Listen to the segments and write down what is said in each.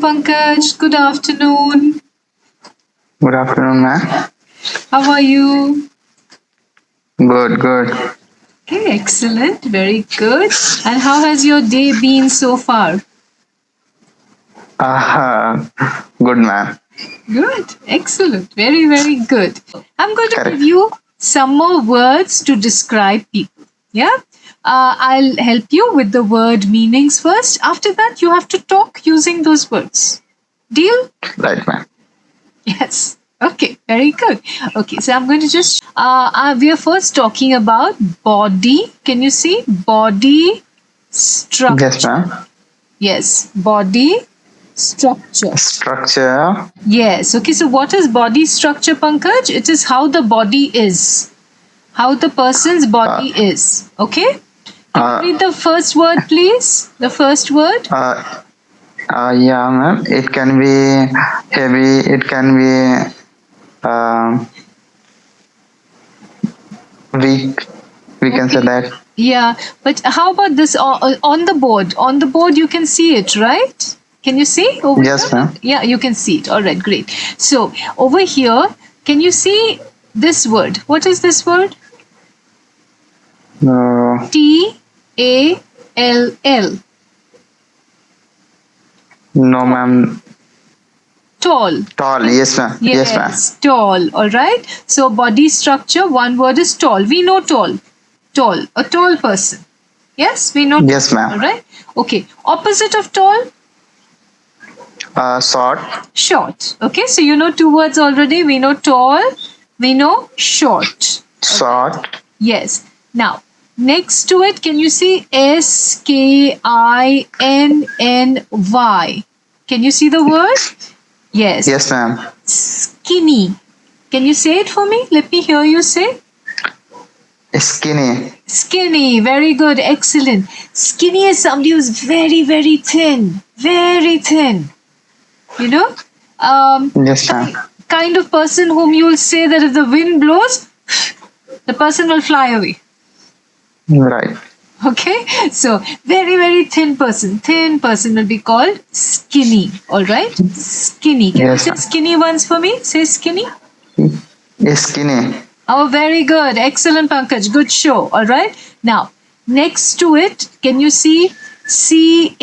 Pankaj. Good afternoon. Good afternoon, ma'am. How are you? Good, good. Okay, excellent. Very good. And how has your day been so far? Good, ma'am. Good. Excellent. Very, very good. I'm going to give Correct. you some more words to describe people. Yeah? I'll help you with the word meanings first. After that, you have to talk using those words. Deal? Right, ma'am. Yes. Okay, very good. Okay, so I'm going to just we are first talking about body. Can you see body structure? Yes, ma'am. Yes, body structure. Structure. Yes. Okay, so what is body structure, Pankaj? It is how the body is, how the person's body is. Okay. Can you Uh, read the first word, please? The first word. uh, yeah, ma'am. It can be heavy. It can be weak. We can say that. Yeah, but how about this on the board? On the board, you can see it, right? Can you see over Yes, here? ma'am. Yeah, you can see it. All right, great. So over here, can you see this word? What is this word? Tall. No, ma'am. Tall. Tall. Yes, ma'am. Yes, ma'am. Yes, tall. All right. So body structure, one word is tall. We know tall. Tall. A tall person. Yes, we know. Yes, ma'am. All right. Okay. Opposite of tall, Short. short. Okay. So you know two words already. We know tall. We know short. Short. Yes. Now, next to it, can you see Skinny? Can you see the word? Yes. Yes, ma'am. Skinny. Can you say it for me? Let me hear you say. Skinny. Skinny. Very good. Excellent. Skinny is somebody who's very, very thin. Very thin. You know? Yes, ma'am. Kind of person whom you will say that if the wind blows, the person will fly away. Right. Okay, so very, very thin person. Thin person will be called skinny. All right, skinny. Can you Yes, say ma'am. skinny once for me? Say skinny. Skinny. Oh, very good. Excellent, Pankaj. Good show. All right. Now, next to it, can you see Chubby?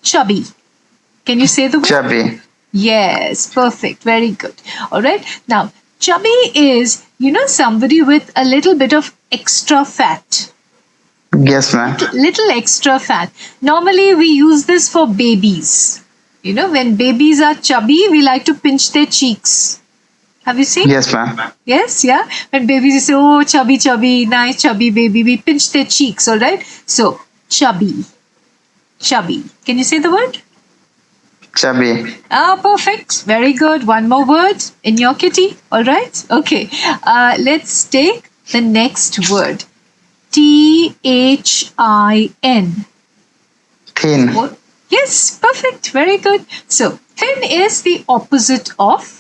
Chubby. Can you say the word? Chubby. Yes, perfect. Very good. All right. Now, chubby is, somebody with a little bit of extra fat. Yes, ma'am. Little extra fat. Normally, we use this for babies. When babies are chubby, we like to pinch their cheeks. Have you seen? Yes, ma'am. Yes, yeah. When babies say, oh, chubby, chubby, nice chubby baby, we pinch their cheeks, all right? So, chubby. Chubby. Can you say the word? Chubby. Ah, perfect. Very good. One more word in your kitty. All right. Okay. Let's take the next word. Thin. Thin. What? Yes, perfect. Very good. So, thin is the opposite of.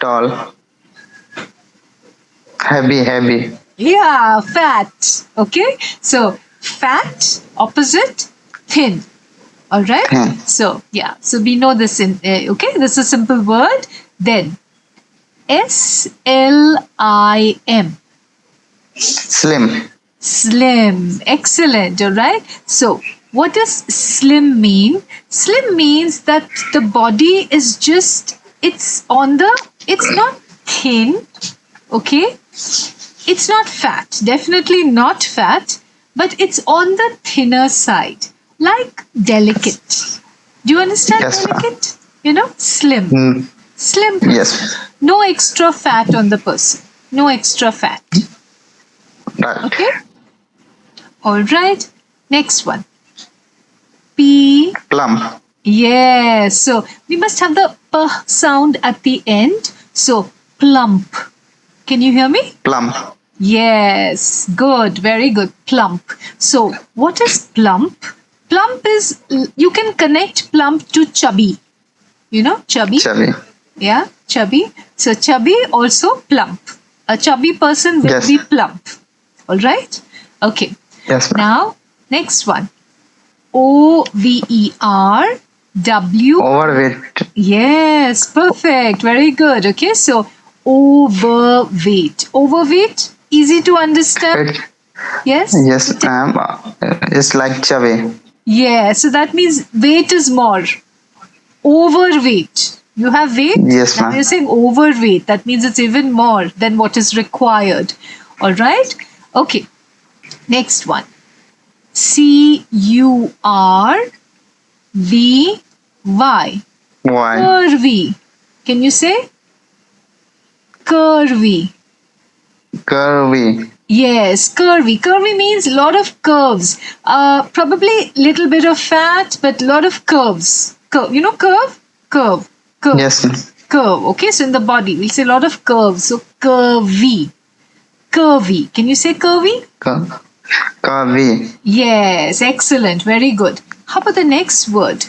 Tall. Heavy. Yeah, fat. Okay. So, fat, opposite, thin. All right. Thin. So, yeah. So, we know this okay. This is a simple word. Then, SLIM. Slim. Slim. Excellent. All right. So, what does slim mean? Slim means that the body is it's not thin. Okay. It's not fat. Definitely not fat. But it's on the thinner side. Like delicate. Do you understand Yes, ma'am. delicate? Slim. Slim person. Yes. No extra fat on the person. No extra fat. Right. Okay? All right. Next one. P. Plump. Yes. So we must have the p sound at the end. So plump. Can you hear me? Plump. Yes. Good. Very good. Plump. So what is plump? Plump is, you can connect plump to chubby. Chubby? Chubby. Yeah, chubby. So chubby also plump. A chubby person will Yes. be plump. All right? Okay. Yes, ma'am. Now, next one. Overweight. Overweight. Yes, perfect. Very good. Okay, so overweight. Overweight, easy to understand. It, Yes? yes, ma'am. It's like chubby. Yeah, so that means weight is more. Overweight. You have weight, Yes, now ma'am. you're saying overweight. That means it's even more than what is required. All right? Okay, next one. Curvy. Why? Curvy. Can you say? Curvy. Curvy. Yes, curvy. Curvy means a lot of curves. Probably little bit of fat, but lot of curves. Curve. You know curve? Curve. Curve. Yes, ma'am. Curve. Okay, so in the body, we'll say a lot of curves. So curvy. Curvy. Can you say curvy? Cur- Curvy. Yes, excellent. Very good. How about the next word?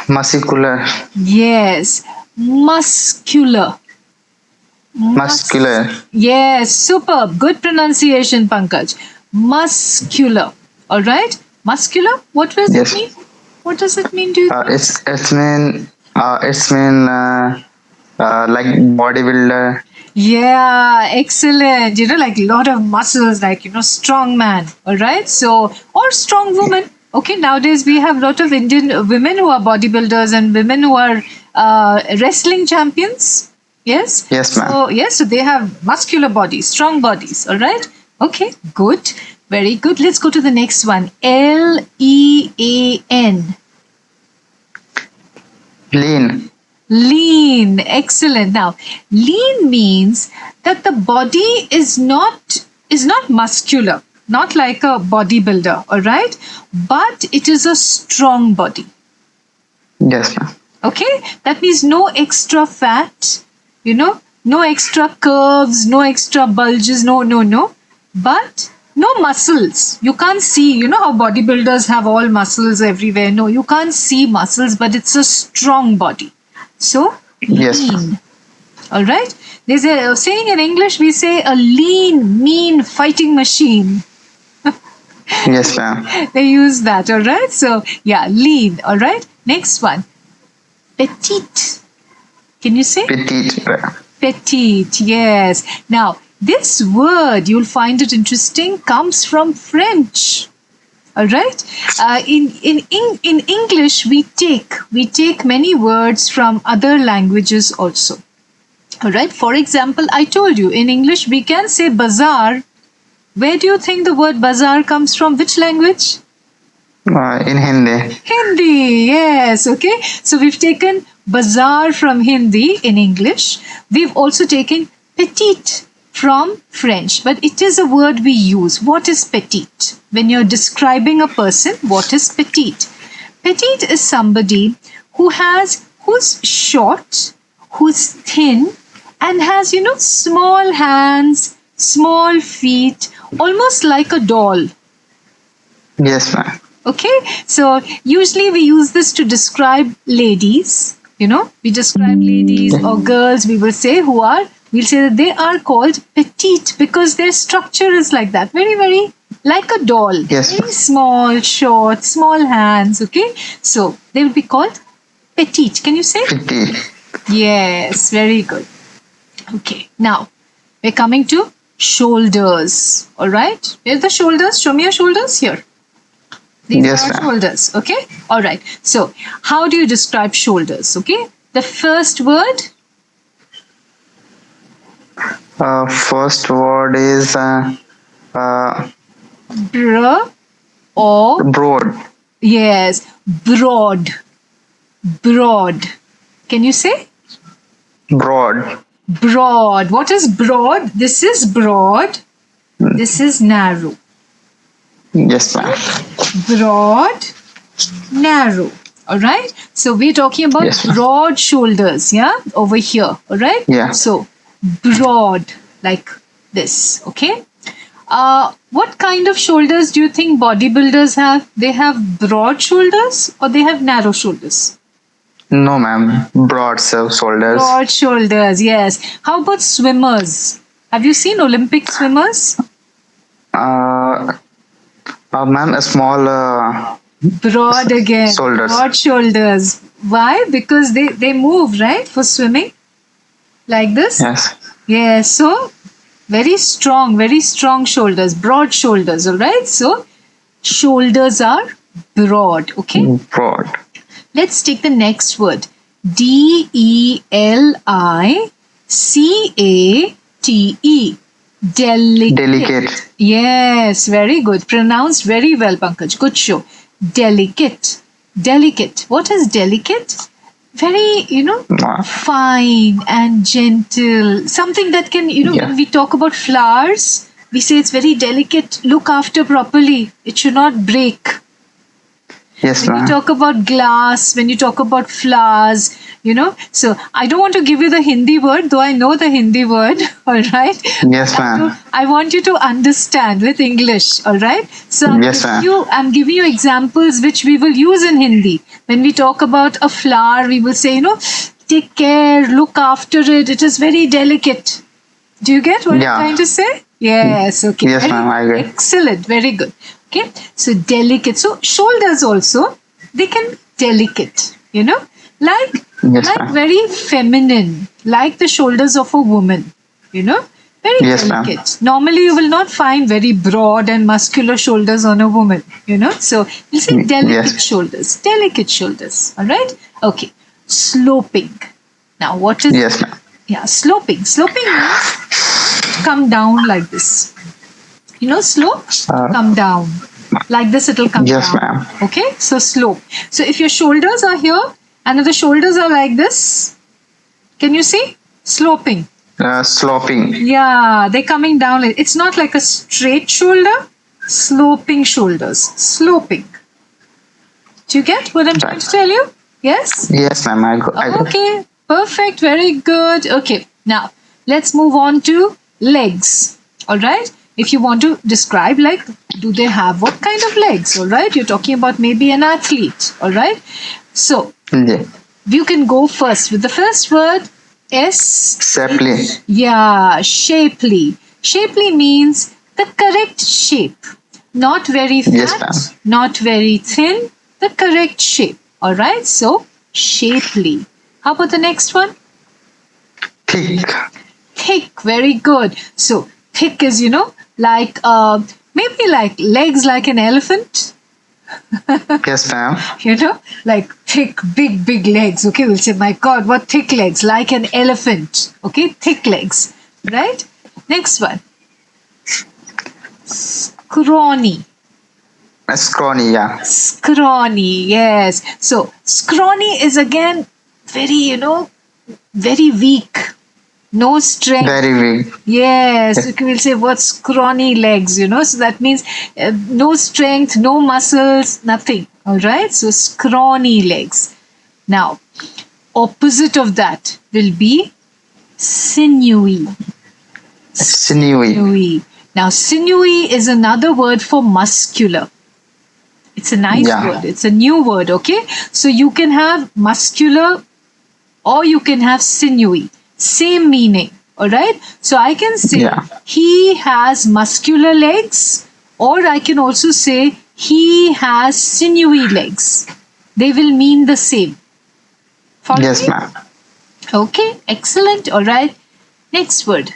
Muscular. Yes, muscular. Muscular. Yes, superb. Good pronunciation, Pankaj. Muscular. All right. Muscular. What does it Yes. mean? What does it mean to you? It's like bodybuilder. Yeah, excellent. Like a lot of muscles, like strong man. All right. So, or strong woman. Okay. Nowadays we have a lot of Indian women who are bodybuilders and women who are wrestling champions. Yes. Yes, ma'am. So yes, so they have muscular bodies, strong bodies. All right. Okay. Good. Very good. Let's go to the next one. Lean. Lean. Lean. Excellent. Now, lean means that the body is not muscular, not like a bodybuilder, all right? But it is a strong body. Yes, ma'am. Okay? That means no extra fat, no extra curves, no extra bulges, no. But no muscles. You can't see, how bodybuilders have all muscles everywhere. No, you can't see muscles, but it's a strong body. So, Yes, ma'am. lean. All right? There's a saying in English, we say a lean, mean fighting machine. Yes, ma'am. They use that, all right? So, yeah, lean, all right? Next one. Petite. Can you say? Petite. Petite, yes. Now, this word, you'll find it interesting, comes from French. All right. In English, we take many words from other languages also. All right. For example, I told you in English we can say bazaar. Where do you think the word bazaar comes from? Which language? In Hindi. Hindi. Yes. Okay. So we've taken bazaar from Hindi in English. We've also taken petite from French, but it is a word we use. What is petite? When you're describing a person, what is petite? Petite is somebody who's short, who's thin, and has small hands, small feet, almost like a doll. Yes, ma'am. Okay, so usually we use this to describe ladies. We describe ladies or girls. We'll say that they are called petite because their structure is like that, very, very like a doll. Yes. Very small, short, small hands. Okay, so they will be called petite. Can you say? Petite. Yes, very good. Okay, now we're coming to shoulders. All right, where's the shoulders? Show me your shoulders here. These Yes, are ma'am. shoulders. Okay, all right. So, how do you describe shoulders? Okay, the first word. First word is Br or broad. yes, broad. Broad. Can you say? Broad. Broad. What is broad? This is broad. This is narrow. Yes, ma'am. Broad, narrow. All right. So we're talking about Yes, ma'am. broad shoulders. Yeah, over here. All right. Yeah. So broad, like this. Okay. What kind of shoulders do you think bodybuilders have? They have broad shoulders or they have narrow shoulders? No, ma'am. Broad shoulders. Broad shoulders, yes. How about swimmers? Have you seen Olympic swimmers? Uh, Ma'am, a small Broad again. shoulders. Broad shoulders. Why? Because they move, right? For swimming. Like this. Yes. Yeah. So very strong shoulders. Broad shoulders. All right. So shoulders are broad. Okay. Broad. Let's take the next word. Delicate. Delicate. Delicate. Yes, very good. Pronounced very well, Pankaj. Good show. Delicate. Delicate. What is delicate? Very, fine and gentle. Something that can, Yeah. when we talk about flowers, we say it's very delicate. Look after properly. It should not break. Yes, When you ma'am. talk about glass, when you talk about flowers, So I don't want to give you the Hindi word, though I know the Hindi word, all right? Yes, ma'am. I want you to understand with English, all right? So Yes, ma'am. I'm giving you examples which we will use in Hindi. When we talk about a flower, we will say, take care, look after it. It is very delicate. Do you get what Yeah. I'm trying to say? Yes, okay. Yes, ma'am, I get. Excellent, very good. Okay, so delicate. So shoulders also, they can be delicate, like Yes, ma'am. very feminine, like the shoulders of a woman, very Yes, ma'am. delicate. Normally, you will not find very broad and muscular shoulders on a woman, So we'll say delicate shoulders, all right? Okay, sloping. Now, what is Yes, ma'am. yeah, sloping. Sloping means come down like this. Slope, come down. Like this, it'll come Yes, down. ma'am. Okay, so slope. So if your shoulders are here and if the shoulders are like this, can you see? Sloping. Sloping. Yeah, they're coming down. It's not like a straight shoulder, sloping shoulders. Sloping. Do you get what I'm trying to tell you? Yes? Yes, ma'am. I got. Okay, perfect, very good. Okay, now let's move on to legs. All right, if you want to describe, like, do they have what kind of legs? All right, you're talking about maybe an athlete. All right, so Yeah. you can go first with the first word. S. Shapely. Yeah, shapely. Shapely means the correct shape. Not very fat, Yes, ma'am. not very thin, the correct shape. All right, so shapely. How about the next one? Thick. Thick, very good. So thick is, like maybe like legs like an elephant, Yes, ma'am. like thick, big legs. Okay, we'll say, my God, what thick legs, like an elephant. Okay, thick legs, right? Next one, scrawny. Scrawny. Yeah. Scrawny, yes. So scrawny is again very, very weak. No strength. Very big. Yes, okay, we'll say what scrawny legs, So that means no strength, no muscles, nothing. All right, so scrawny legs. Now, opposite of that will be sinewy. Sinewy. Sinewy. Now, sinewy is another word for muscular. It's a nice Yeah. word. It's a new word, okay? So you can have muscular or you can have sinewy. Same meaning, all right? So I can say Yeah. he has muscular legs, or I can also say he has sinewy legs. They will mean the same. Follow Yes, me? ma'am. Okay, excellent. All right. Next word.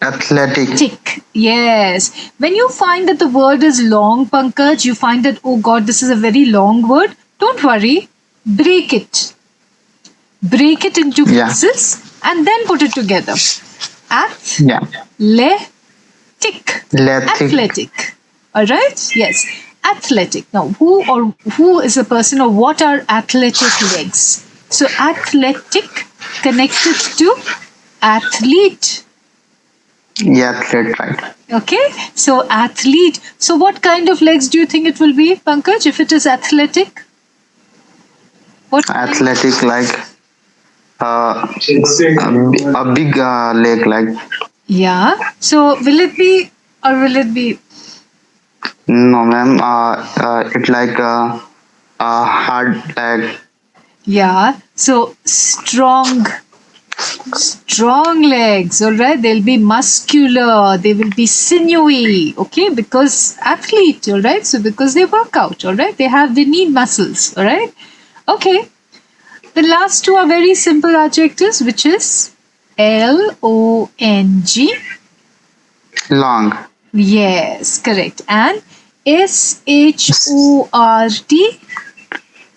Athletic. Yes. When you find that the word is long, Pankaj, you find that, oh God, this is a very long word. Don't worry. Break it. Break it into Yeah. pieces and then put it together. Yeah. Athletic. Athletic. All right? Yes. Athletic. Now, who is a person, or what are athletic legs? So athletic connected to athlete. Yeah, athlete, right. Okay, so athlete. So what kind of legs do you think it will be, Pankaj, if it is athletic? What kind? Athletic, like a big leg, like. Yeah. So will it be, or will it be? No, ma'am. It like a hard leg. Yeah. So strong. Strong legs, all right? They'll be muscular, they will be sinewy, okay? Because athlete, all right? So because they work out, all right? They need muscles, all right? Okay. The last two are very simple adjectives, which is long. Long. Yes, correct. And short.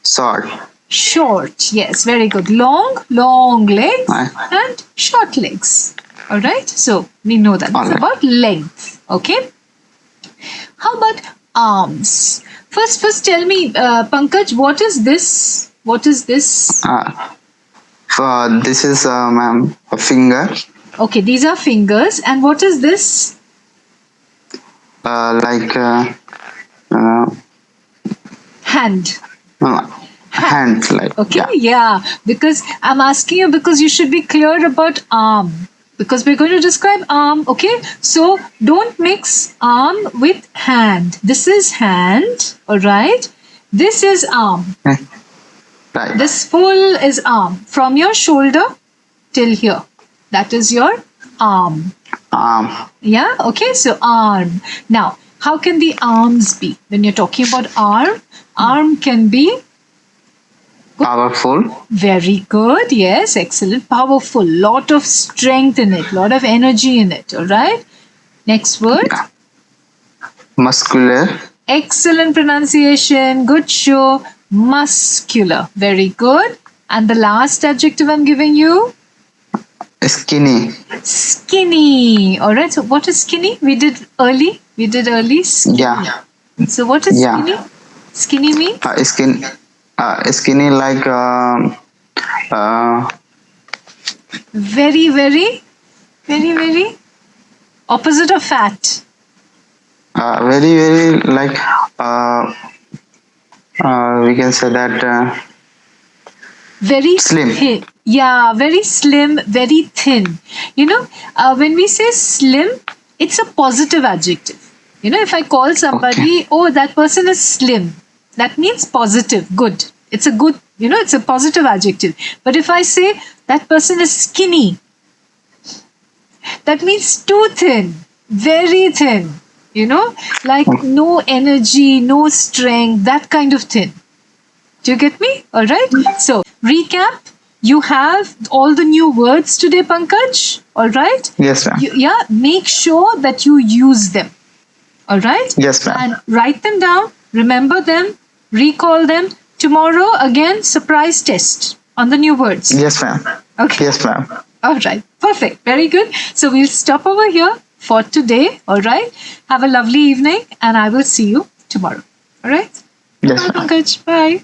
Short. Short. Yes, very good. Long legs Uh, and short legs. All right. So we know that. It's Alright. about length. Okay. How about arms? First tell me, Pankaj, what is this? What is this? This is ma'am, a finger. Okay, these are fingers. And what is this? Like Hand. hand. Like Okay, yeah. Because I'm asking you because you should be clear about arm. Because we're going to describe arm, okay? So don't mix arm with hand. This is hand, all right? This is arm. Right. This full is arm. From your shoulder till here. That is your arm. Yeah, okay, so arm. Now, how can the arms be? When you're talking about arm can be Powerful. very good. Yes, excellent. Powerful. Lot of strength in it. Lot of energy in it. All right. Next word. Yeah. Muscular. Excellent pronunciation. Good show. Muscular. Very good. And the last adjective I'm giving you? Skinny. Skinny. All right. So what is skinny? We did early. Skinny. Yeah. So what is Yeah. skinny? Skinny means? Skinny like Very, very opposite of fat. very like we can say that Very slim. thin. Yeah, very slim, very thin. When we say slim, it's a positive adjective. If I call somebody, oh, that person is slim, that means positive, good. It's a good, it's a positive adjective. But if I say that person is skinny, that means too thin, very thin, like no energy, no strength, that kind of thin. Do you get me? All right. So, recap. You have all the new words today, Pankaj. All right. Yes, ma'am. Make sure that you use them. All right. Yes, ma'am. And write them down. Remember them. Recall them. Tomorrow, again, surprise test on the new words. Yes, ma'am. Okay. Yes, ma'am. All right. Perfect. Very good. So, we'll stop over here for today. All right. Have a lovely evening, and I will see you tomorrow. All right. Yes, Bye, ma'am. Pankaj. Bye.